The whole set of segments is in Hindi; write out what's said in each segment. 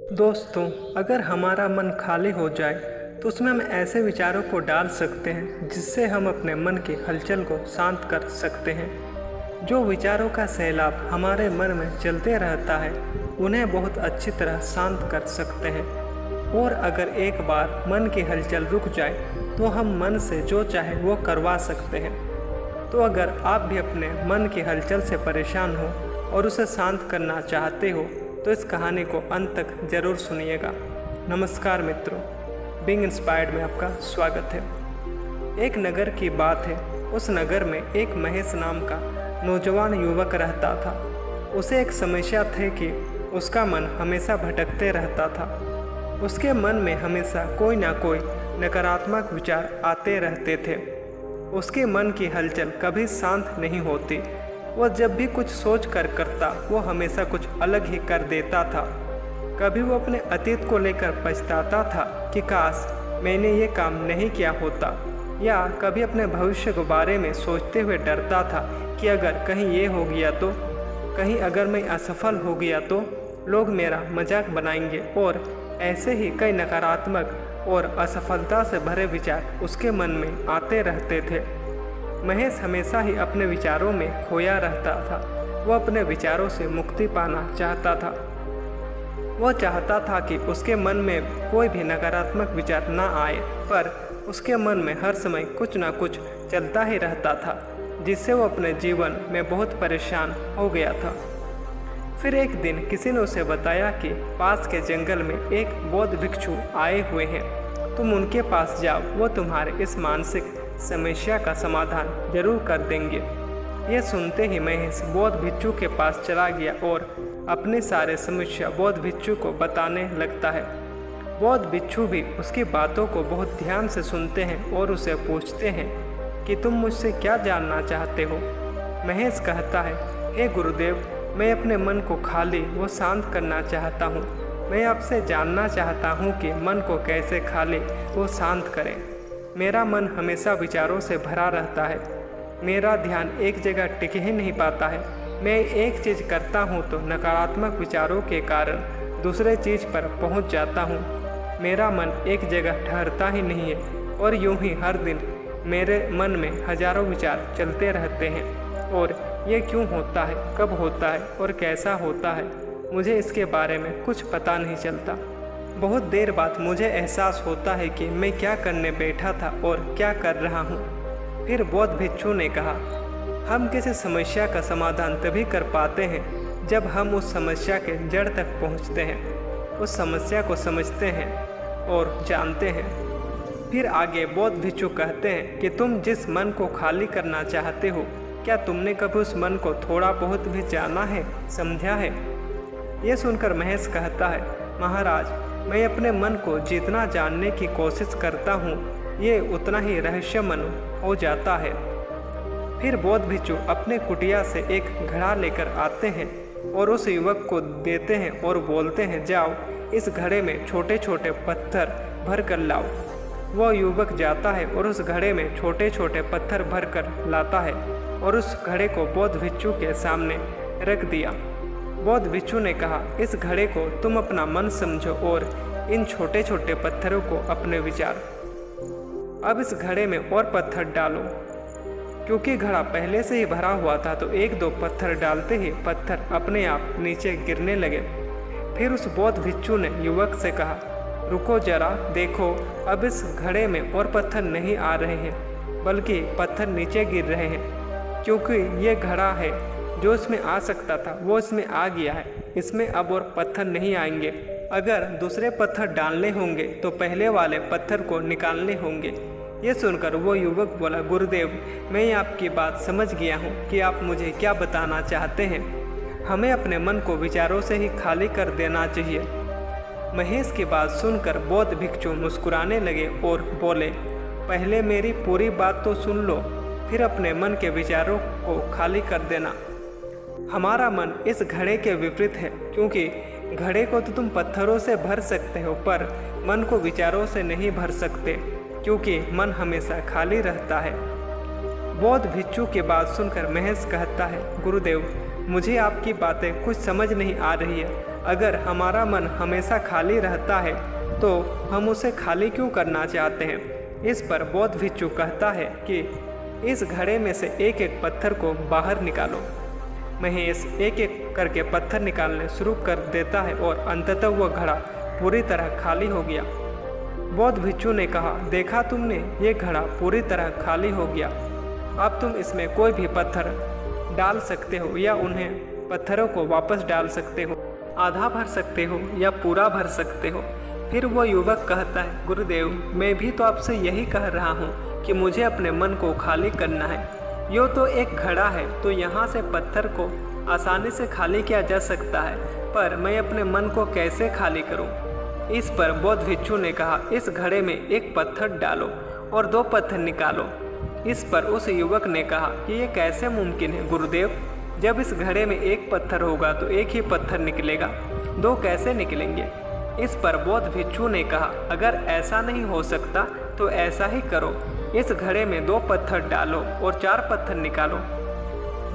दोस्तों, अगर हमारा मन खाली हो जाए तो उसमें हम ऐसे विचारों को डाल सकते हैं जिससे हम अपने मन की हलचल को शांत कर सकते हैं। जो विचारों का सैलाब हमारे मन में चलते रहता है उन्हें बहुत अच्छी तरह शांत कर सकते हैं। और अगर एक बार मन की हलचल रुक जाए तो हम मन से जो चाहे वो करवा सकते हैं। तो अगर आप भी अपने मन की हलचल से परेशान हो और उसे शांत करना चाहते हो तो इस कहानी को अंत तक ज़रूर सुनिएगा। नमस्कार मित्रों, बीइंग इंस्पायर्ड में आपका स्वागत है। एक नगर की बात है। उस नगर में एक महेश नाम का नौजवान युवक रहता था। उसे एक समस्या थी कि उसका मन हमेशा भटकते रहता था। उसके मन में हमेशा कोई ना कोई नकारात्मक विचार आते रहते थे। उसके मन की हलचल कभी शांत नहीं होती। वह जब भी कुछ सोच कर करता वो हमेशा कुछ अलग ही कर देता था। कभी वो अपने अतीत को लेकर पछताता था कि काश मैंने ये काम नहीं किया होता, या कभी अपने भविष्य के बारे में सोचते हुए डरता था कि अगर कहीं ये हो गया तो, कहीं अगर मैं असफल हो गया तो लोग मेरा मजाक बनाएंगे। और ऐसे ही कई नकारात्मक और असफलता से भरे विचार उसके मन में आते रहते थे। महेश हमेशा ही अपने विचारों में खोया रहता था। वह अपने विचारों से मुक्ति पाना चाहता था। वह चाहता था कि उसके मन में कोई भी नकारात्मक विचार ना आए, पर उसके मन में हर समय कुछ ना कुछ चलता ही रहता था, जिससे वो अपने जीवन में बहुत परेशान हो गया था। फिर एक दिन किसी ने उसे बताया कि पास के जंगल में एक बौद्ध भिक्षु आए हुए हैं, तुम उनके पास जाओ, वो तुम्हारे इस मानसिक समस्या का समाधान जरूर कर देंगे। यह सुनते ही महेश बौद्ध भिक्षु के पास चला गया और अपनी सारे समस्या बौद्ध भिक्षु को बताने लगता है। बौद्ध भिक्षु भी उसकी बातों को बहुत ध्यान से सुनते हैं और उसे पूछते हैं कि तुम मुझसे क्या जानना चाहते हो। महेश कहता है, हे गुरुदेव, मैं अपने मन को खाली व शांत करना चाहता हूँ। मैं आपसे जानना चाहता हूँ कि मन को कैसे खाली व शांत करें। मेरा मन हमेशा विचारों से भरा रहता है। मेरा ध्यान एक जगह टिक ही नहीं पाता है। मैं एक चीज़ करता हूँ तो नकारात्मक विचारों के कारण दूसरे चीज़ पर पहुँच जाता हूँ। मेरा मन एक जगह ठहरता ही नहीं है और यूं ही हर दिन मेरे मन में हजारों विचार चलते रहते हैं। और ये क्यों होता है, कब होता है और कैसा होता है, मुझे इसके बारे में कुछ पता नहीं चलता। बहुत देर बाद मुझे एहसास होता है कि मैं क्या करने बैठा था और क्या कर रहा हूँ। फिर बौद्ध भिक्षु ने कहा, हम किसी समस्या का समाधान तभी कर पाते हैं जब हम उस समस्या के जड़ तक पहुँचते हैं, उस समस्या को समझते हैं और जानते हैं। फिर आगे बौद्ध भिक्षु कहते हैं कि तुम जिस मन को खाली करना चाहते हो, क्या तुमने कभी उस मन को थोड़ा बहुत भी जाना है, समझा है? ये सुनकर महेश कहता है, महाराज, मैं अपने मन को जितना जानने की कोशिश करता हूँ ये उतना ही रहस्यमय हो जाता है। फिर बौद्ध भिक्षु अपने कुटिया से एक घड़ा लेकर आते हैं और उस युवक को देते हैं और बोलते हैं, जाओ इस घड़े में छोटे छोटे पत्थर भर कर लाओ। वह युवक जाता है और उस घड़े में छोटे छोटे पत्थर भर कर लाता है और उस घड़े को बौद्ध भिक्षु के सामने रख दिया। बौद्ध भिक्षु ने कहा, इस घड़े को तुम अपना मन समझो और इन छोटे छोटे पत्थरों को अपने विचार। अब इस घड़े में और पत्थर डालो। क्योंकि घड़ा पहले से ही भरा हुआ था तो एक दो पत्थर डालते ही पत्थर अपने आप नीचे गिरने लगे। फिर उस बौद्ध भिक्षु ने युवक से कहा, रुको जरा, देखो, अब इस घड़े में और पत्थर नहीं आ रहे हैं, बल्कि पत्थर नीचे गिर रहे हैं। क्योंकि ये घड़ा है जो इसमें आ सकता था वो इसमें आ गया है, इसमें अब और पत्थर नहीं आएंगे। अगर दूसरे पत्थर डालने होंगे तो पहले वाले पत्थर को निकालने होंगे। ये सुनकर वो युवक बोला, गुरुदेव, मैं आपकी बात समझ गया हूँ कि आप मुझे क्या बताना चाहते हैं। हमें अपने मन को विचारों से ही खाली कर देना चाहिए। महेश की बात सुनकर बौद्ध भिक्षु मुस्कुराने लगे और बोले, पहले मेरी पूरी बात तो सुन लो, फिर अपने मन के विचारों को खाली कर देना। हमारा मन इस घड़े के विपरीत है, क्योंकि घड़े को तो तुम पत्थरों से भर सकते हो पर मन को विचारों से नहीं भर सकते, क्योंकि मन हमेशा खाली रहता है। बौद्ध भिक्षु की बात सुनकर महेश कहता है, गुरुदेव, मुझे आपकी बातें कुछ समझ नहीं आ रही है। अगर हमारा मन हमेशा खाली रहता है तो हम उसे खाली क्यों करना चाहते हैं। इस पर बौद्ध भिक्षु कहता है कि इस घड़े में से एक एक पत्थर को बाहर निकालो। महेश एक एक करके पत्थर निकालने शुरू कर देता है और अंततः वह घड़ा पूरी तरह खाली हो गया। बौद्ध भिक्षु ने कहा, देखा तुमने, ये घड़ा पूरी तरह खाली हो गया। अब तुम इसमें कोई भी पत्थर डाल सकते हो या उन्हें पत्थरों को वापस डाल सकते हो, आधा भर सकते हो या पूरा भर सकते हो। फिर वो युवक कहता है, गुरुदेव, मैं भी तो आपसे यही कह रहा हूँ कि मुझे अपने मन को खाली करना है। यो तो एक घड़ा है, तो यहाँ से पत्थर को आसानी से खाली किया जा सकता है, पर मैं अपने मन को कैसे खाली करूँ। इस पर बौद्ध भिक्षु ने कहा, इस घड़े में एक पत्थर डालो और 2 पत्थर निकालो। इस पर उस युवक ने कहा कि ये कैसे मुमकिन है गुरुदेव, जब इस घड़े में एक पत्थर होगा तो एक ही पत्थर निकलेगा, 2 कैसे निकलेंगे। इस पर बौद्ध भिक्षु ने कहा, अगर ऐसा नहीं हो सकता तो ऐसा ही करो, इस घड़े में 2 पत्थर डालो और 4 पत्थर निकालो।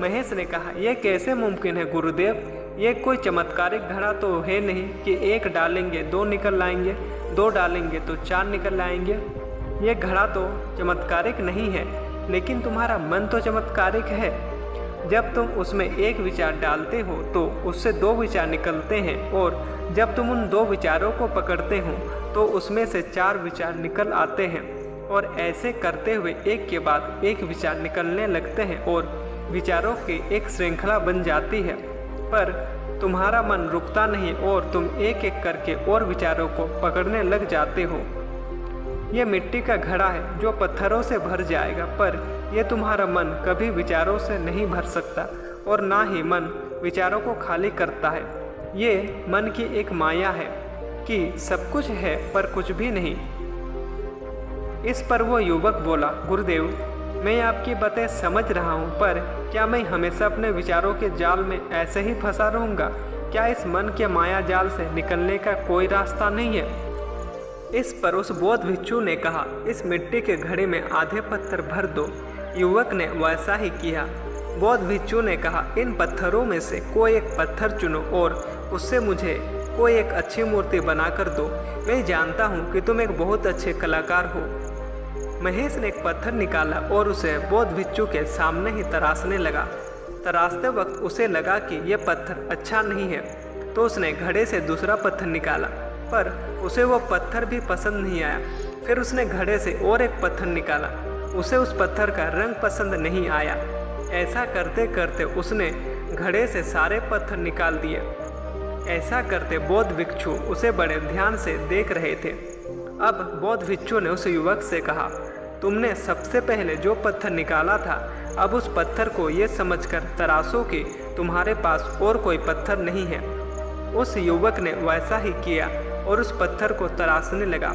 महेश ने कहा, यह कैसे मुमकिन है गुरुदेव, ये कोई चमत्कारिक घड़ा तो है नहीं कि 1 डालेंगे 2 निकल आएंगे, 2 डालेंगे तो 4 निकल आएंगे। ये घड़ा तो चमत्कारिक नहीं है, लेकिन तुम्हारा मन तो चमत्कारिक है। जब तुम उसमें एक विचार डालते हो तो उससे 2 विचार निकलते हैं, और जब तुम उन 2 विचारों को पकड़ते हो तो उसमें से 4 विचार निकल आते हैं, और ऐसे करते हुए एक के बाद एक विचार निकलने लगते हैं और विचारों की एक श्रृंखला बन जाती है। पर तुम्हारा मन रुकता नहीं और तुम एक एक करके और विचारों को पकड़ने लग जाते हो। ये मिट्टी का घड़ा है जो पत्थरों से भर जाएगा, पर यह तुम्हारा मन कभी विचारों से नहीं भर सकता और ना ही मन विचारों को खाली करता है। ये मन की एक माया है कि सब कुछ है पर कुछ भी नहीं। इस पर वो युवक बोला, गुरुदेव, मैं आपकी बातें समझ रहा हूँ, पर क्या मैं हमेशा अपने विचारों के जाल में ऐसे ही फंसा रहूँगा? क्या इस मन के माया जाल से निकलने का कोई रास्ता नहीं है? इस पर उस बौद्ध भिक्षु ने कहा, इस मिट्टी के घड़े में आधे पत्थर भर दो। युवक ने वैसा ही किया। बौद्ध भिक्षु ने कहा, इन पत्थरों में से कोई एक पत्थर चुनो और उससे मुझे कोई एक अच्छी मूर्ति बनाकर दो। मैं जानता हूँ कि तुम एक बहुत अच्छे कलाकार हो। महेश ने एक पत्थर निकाला और उसे बौद्ध भिक्षु के सामने ही तराशने लगा। तराशते वक्त उसे लगा कि यह पत्थर अच्छा नहीं है, तो उसने घड़े से दूसरा पत्थर निकाला, पर उसे वो पत्थर भी पसंद नहीं आया। फिर उसने घड़े से और एक पत्थर निकाला, उसे उस पत्थर का रंग पसंद नहीं आया। ऐसा करते करते उसने घड़े से सारे पत्थर निकाल दिए। ऐसा करते बौद्ध भिक्षु उसे बड़े ध्यान से देख रहे थे। अब बौद्ध भिक्षु ने उस युवक से कहा, तुमने सबसे पहले जो पत्थर निकाला था, अब उस पत्थर को ये समझकर तराशो कि तुम्हारे पास और कोई पत्थर नहीं है। उस युवक ने वैसा ही किया और उस पत्थर को तराशने लगा।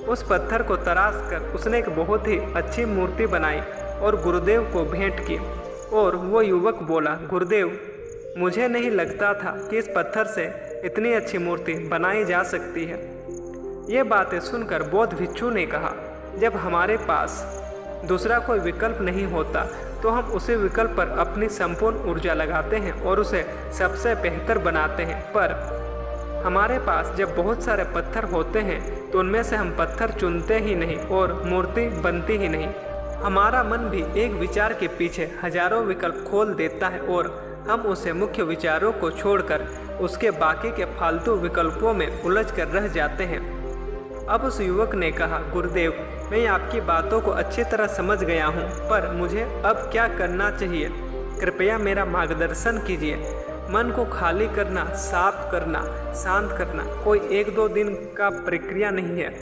उस पत्थर को तराश कर उसने एक बहुत ही अच्छी मूर्ति बनाई और गुरुदेव को भेंट की। और वो युवक बोला, गुरुदेव, मुझे नहीं लगता था कि इस पत्थर से इतनी अच्छी मूर्ति बनाई जा सकती है। ये बातें सुनकर बौद्ध भिक्षु ने कहा, जब हमारे पास दूसरा कोई विकल्प नहीं होता तो हम उसी विकल्प पर अपनी संपूर्ण ऊर्जा लगाते हैं और उसे सबसे बेहतर बनाते हैं। पर हमारे पास जब बहुत सारे पत्थर होते हैं तो उनमें से हम पत्थर चुनते ही नहीं और मूर्ति बनती ही नहीं। हमारा मन भी एक विचार के पीछे हजारों विकल्प खोल देता है और हम उसे मुख्य विचारों को छोड़कर उसके बाकी के फालतू विकल्पों में उलझ कर रह जाते हैं। अब उस युवक ने कहा, गुरुदेव, मैं आपकी बातों को अच्छी तरह समझ गया हूँ, पर मुझे अब क्या करना चाहिए? कृपया मेरा मार्गदर्शन कीजिए। मन को खाली करना, साफ करना, शांत करना कोई 1-2 दिन का प्रक्रिया नहीं है,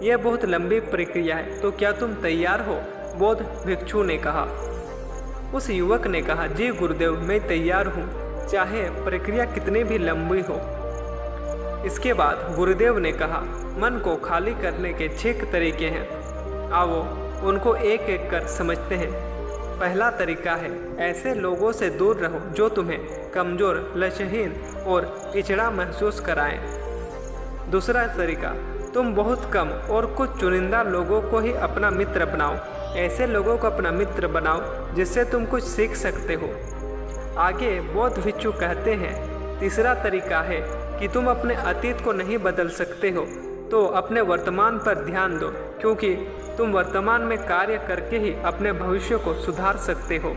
यह बहुत लंबी प्रक्रिया है। तो क्या तुम तैयार हो? बौद्ध भिक्षु ने कहा। उस युवक ने कहा, जी गुरुदेव, मैं तैयार हूँ, चाहे प्रक्रिया कितनी भी लंबी हो। इसके बाद गुरुदेव ने कहा, मन को खाली करने के 6 तरीके हैं, आओ उनको एक एक कर समझते हैं। पहला तरीका है, ऐसे लोगों से दूर रहो जो तुम्हें कमज़ोर, लक्ष्यहीन और पिछड़ा महसूस कराएं। दूसरा तरीका, तुम बहुत कम और कुछ चुनिंदा लोगों को ही अपना मित्र बनाओ। ऐसे लोगों को अपना मित्र बनाओ जिससे तुम कुछ सीख सकते हो। आगे बौद्ध भिक्षु कहते हैं, तीसरा तरीका है, कि तुम अपने अतीत को नहीं बदल सकते हो, तो अपने वर्तमान पर ध्यान दो, क्योंकि तुम वर्तमान में कार्य करके ही अपने भविष्य को सुधार सकते हो।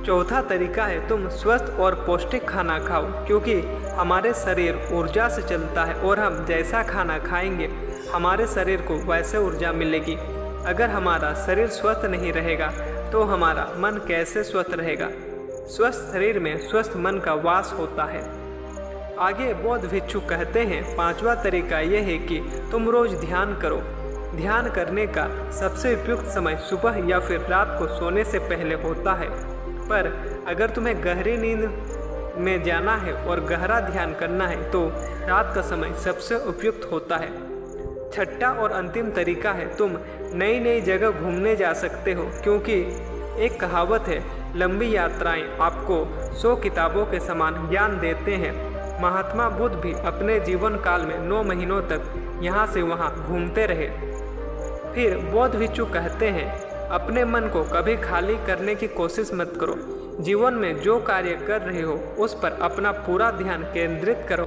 चौथा तरीका है तुम स्वस्थ और पौष्टिक खाना खाओ, क्योंकि हमारे शरीर ऊर्जा से चलता है और हम जैसा खाना खाएंगे हमारे शरीर को वैसे ऊर्जा मिलेगी। अगर हमारा शरीर स्वस्थ नहीं रहेगा तो हमारा मन कैसे स्वस्थ रहेगा। स्वस्थ शरीर में स्वस्थ मन का वास होता है। आगे बौद्ध भिक्षु कहते हैं, पांचवा तरीका यह है कि तुम रोज ध्यान करो। ध्यान करने का सबसे उपयुक्त समय सुबह या फिर रात को सोने से पहले होता है, पर अगर तुम्हें गहरी नींद में जाना है और गहरा ध्यान करना है तो रात का समय सबसे उपयुक्त होता है। छठा और अंतिम तरीका है तुम नई नई जगह घूमने जा सकते हो, क्योंकि एक कहावत है, लंबी यात्राएं आपको 100 किताबों के समान ज्ञान देते हैं। महात्मा बुद्ध भी अपने जीवन काल में 9 महीनों तक यहाँ से वहाँ घूमते रहे। फिर बौद्ध भिक्षु कहते हैं, अपने मन को कभी खाली करने की कोशिश मत करो। जीवन में जो कार्य कर रहे हो उस पर अपना पूरा ध्यान केंद्रित करो।